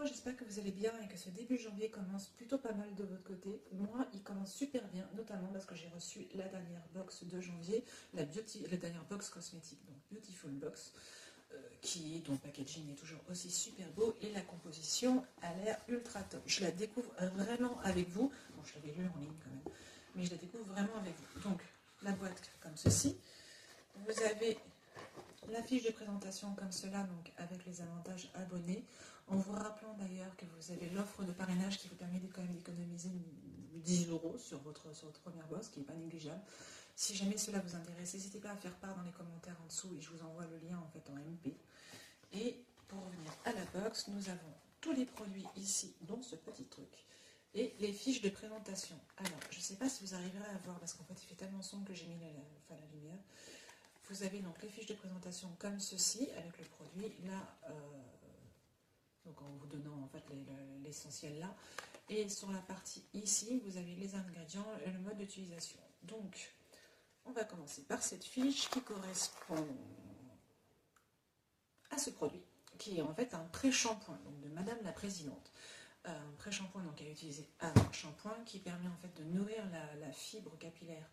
j'espère que vous allez bien et que ce début janvier commence plutôt pas mal de votre côté. Moi, il commence super bien, notamment parce que j'ai reçu la dernière box de janvier, la dernière box cosmétique, donc Beautiful Box, dont le packaging est toujours aussi super beau et la composition a l'air ultra top. Je la découvre vraiment avec vous. Bon, je l'avais lu en ligne quand même, mais je la découvre vraiment avec vous. Donc, la boîte comme ceci. Vous avez la fiche de présentation comme cela, donc avec les avantages abonnés, en vous rappelant d'ailleurs que vous avez l'offre de parrainage qui vous permet quand même d'économiser 10 € sur votre première box, qui n'est pas négligeable. Si jamais cela vous intéresse, n'hésitez pas à faire part dans les commentaires en dessous et je vous envoie le lien en fait en MP. Et pour revenir à la box, nous avons tous les produits ici, dont ce petit truc, et les fiches de présentation. Alors, je ne sais pas si vous arriverez à voir, parce qu'en fait il fait tellement sombre que j'ai mis la lumière. Vous avez donc les fiches de présentation comme ceci, avec le produit, là, donc en vous donnant en fait l'essentiel là. Et sur la partie ici, vous avez les ingrédients et le mode d'utilisation. Donc, on va commencer par cette fiche qui correspond à ce produit, qui est en fait un pré-shampoing de Madame la Présidente. Un pré-shampoing donc à utiliser avant shampoing qui permet en fait de nourrir la fibre capillaire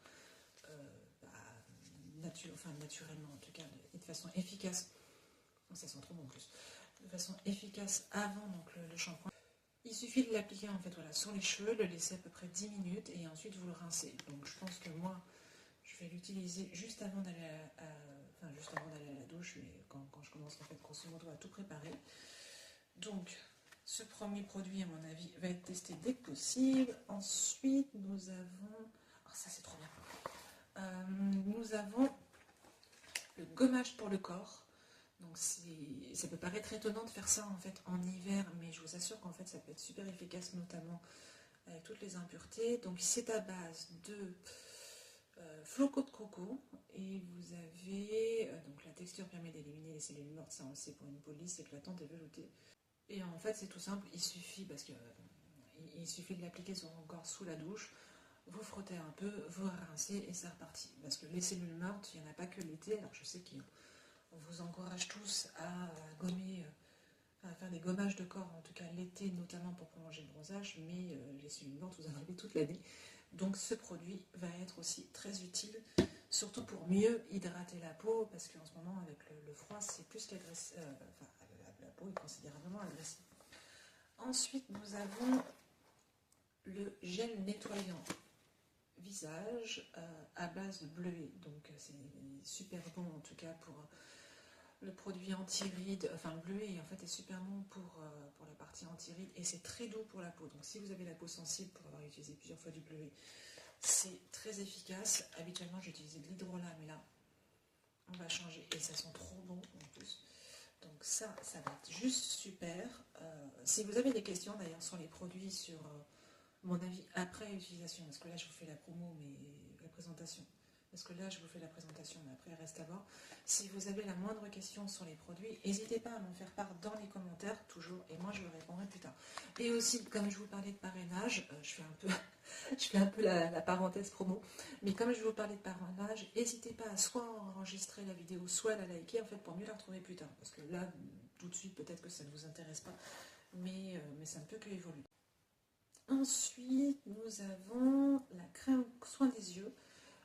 naturellement en tout cas, et de façon efficace. Ça sent trop bon en plus. De façon efficace avant donc le shampoing. Il suffit de l'appliquer en fait voilà, sur les cheveux, le laisser à peu près 10 minutes et ensuite vous le rincez. Donc je pense que moi je vais l'utiliser juste avant d'aller à la douche, mais quand je commence en fait grosso modo à tout préparer. Donc ce premier produit à mon avis va être testé dès que possible. Ensuite nous avons, oh, ça c'est trop bien, nous avons le gommage pour le corps. Donc ça peut paraître étonnant de faire ça en fait en hiver, mais je vous assure qu'en fait ça peut être super efficace, notamment avec toutes les impuretés. Donc c'est à base de flocons de coco et vous avez donc la texture permet d'éliminer les cellules mortes, ça on le sait pour une peau lisse, éclatante et veloutée. Et en fait c'est tout simple, il suffit il suffit de l'appliquer sur mon corps sous la douche. Vous frottez un peu, vous rincez et c'est reparti. Parce que les cellules mortes, il n'y en a pas que l'été. Alors je sais qu'on vous encourage tous à gommer, à faire des gommages de corps, en tout cas l'été, notamment pour prolonger le bronzage, mais les cellules mortes, vous en avez toute l'année. Donc ce produit va être aussi très utile, surtout pour mieux hydrater la peau, parce qu'en ce moment, avec le froid, c'est plus qu'agressif. La peau est considérablement agressive. Ensuite, nous avons le gel nettoyant visage à base de bleuet, donc c'est super bon en tout cas pour le produit anti-rides, enfin le bleuet en fait est super bon pour la partie anti-rides et c'est très doux pour la peau, donc si vous avez la peau sensible pour avoir utilisé plusieurs fois du bleuet, c'est très efficace. Habituellement j'utilisais de l'hydrolat, mais là on va changer et ça sent trop bon en plus, donc ça va être juste super. Si vous avez des questions d'ailleurs sur les produits, sur mon avis après utilisation, parce que là je vous fais la promo, mais la présentation, parce que là je vous fais la présentation, mais après reste à voir. Si vous avez la moindre question sur les produits, n'hésitez pas à m'en faire part dans les commentaires, toujours, et moi je vous répondrai plus tard. Et aussi, comme je vous parlais de parrainage, je fais un peu la parenthèse promo, mais comme je vous parlais de parrainage, n'hésitez pas à soit enregistrer la vidéo, soit à la liker, en fait, pour mieux la retrouver plus tard, parce que là, tout de suite, peut-être que ça ne vous intéresse pas, mais ça ne peut que évoluer. Ensuite, nous avons la crème soin des yeux,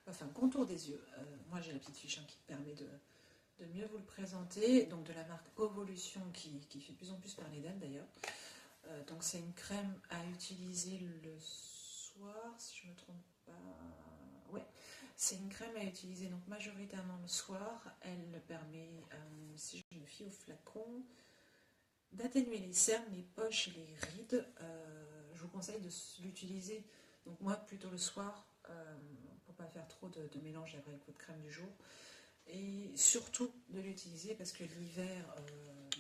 enfin contour des yeux. Moi j'ai la petite fiche qui permet de mieux vous le présenter, donc de la marque Ovolution qui fait de plus en plus parler d'elle d'ailleurs. Donc c'est une crème à utiliser le soir, si je ne me trompe pas. Ouais, c'est une crème à utiliser donc majoritairement le soir. Elle permet, si je me fie au flacon, d'atténuer les cernes, les poches et les rides. Je vous conseille de l'utiliser, donc moi plutôt le soir, pour pas faire trop de mélange avec votre crème du jour, et surtout de l'utiliser parce que l'hiver,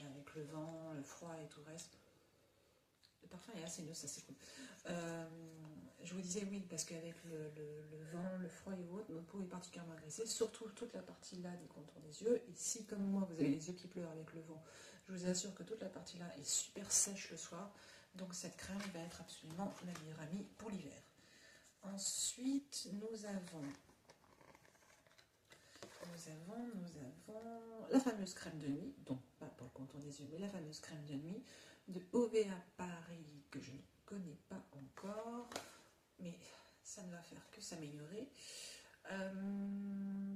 avec le vent, le froid et tout le reste, le parfum est assez neutre, ça c'est cool. Je vous disais oui, parce qu'avec le vent, le froid et autres, notre peau est particulièrement agressée, surtout toute la partie là des contours des yeux. Et si comme moi vous avez les yeux qui pleurent avec le vent, je vous assure que toute la partie là est super sèche le soir. Donc cette crème va être absolument la meilleure amie pour l'hiver. Ensuite, nous avons la fameuse crème de nuit, donc pas pour le contour des yeux, mais la fameuse crème de nuit. de OVA Paris que je ne connais pas encore, mais ça ne va faire que s'améliorer.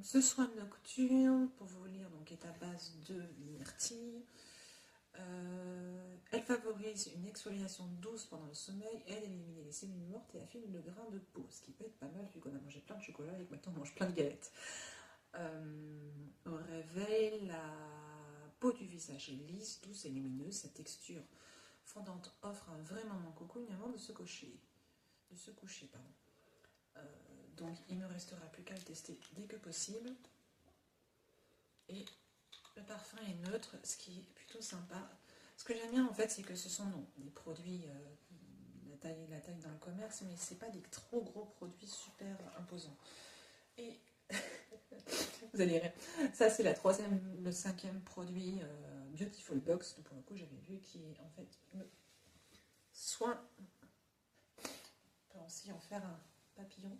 Ce soin nocturne, pour vous lire, donc, est à base de myrtille. Elle favorise une exfoliation douce pendant le sommeil, aide à éliminer les cellules mortes et affine le grain de peau, ce qui peut être pas mal vu qu'on a mangé plein de chocolat et que maintenant on mange plein de galettes. Au réveil, la peau du visage est lisse, douce et lumineuse. Sa texture fondante offre un vrai moment cocooning avant de se coucher. Donc il ne me restera plus qu'à le tester dès que possible. Et le parfum est neutre, ce qui est plutôt sympa. Ce que j'aime bien en fait, c'est que ce sont des produits, la taille dans le commerce, mais c'est pas des trop gros produits super imposants. Et vous allez rire. Ça c'est le cinquième produit Beautiful Box, pour le coup j'avais vu, qui est en fait le soin. On peut aussi en faire un papillon,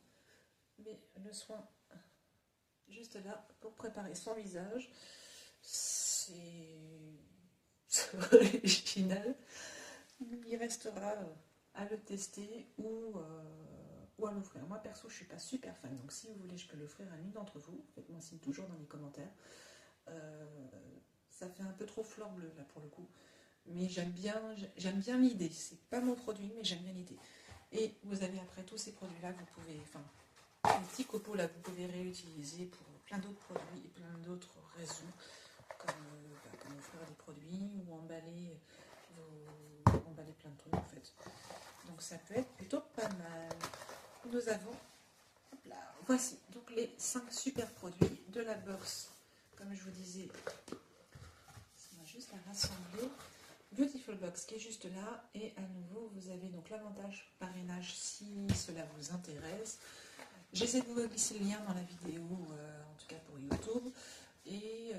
mais le soin juste là pour préparer son visage. C'est original. Il restera à le tester ou à l'offrir. Moi perso je suis pas super fan, donc si vous voulez je peux l'offrir à l'une d'entre vous, faites-moi signe toujours dans les commentaires. Ça fait un peu trop fleur bleue là pour le coup, mais j'aime bien l'idée. C'est pas mon produit, mais j'aime bien l'idée. Et vous avez après tous ces produits là que vous pouvez, les petits copeaux là, vous pouvez réutiliser pour plein d'autres produits et plein d'autres raisons, comme offrir des produits ou emballer plein de trucs en fait. Donc ça peut être plutôt pas mal. Nous avons, là, voici donc les 5 super produits de la box. Comme je vous disais, on va juste la rassembler. Beautiful Box qui est juste là, et à nouveau vous avez donc l'avantage parrainage si cela vous intéresse. J'essaie de vous glisser le lien dans la vidéo, en tout cas pour YouTube, et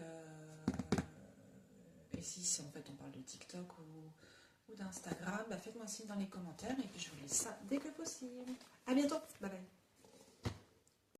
si en fait on parle de TikTok ou d'Instagram, faites-moi signe dans les commentaires et puis je vous laisse ça dès que possible. À bientôt, bye bye.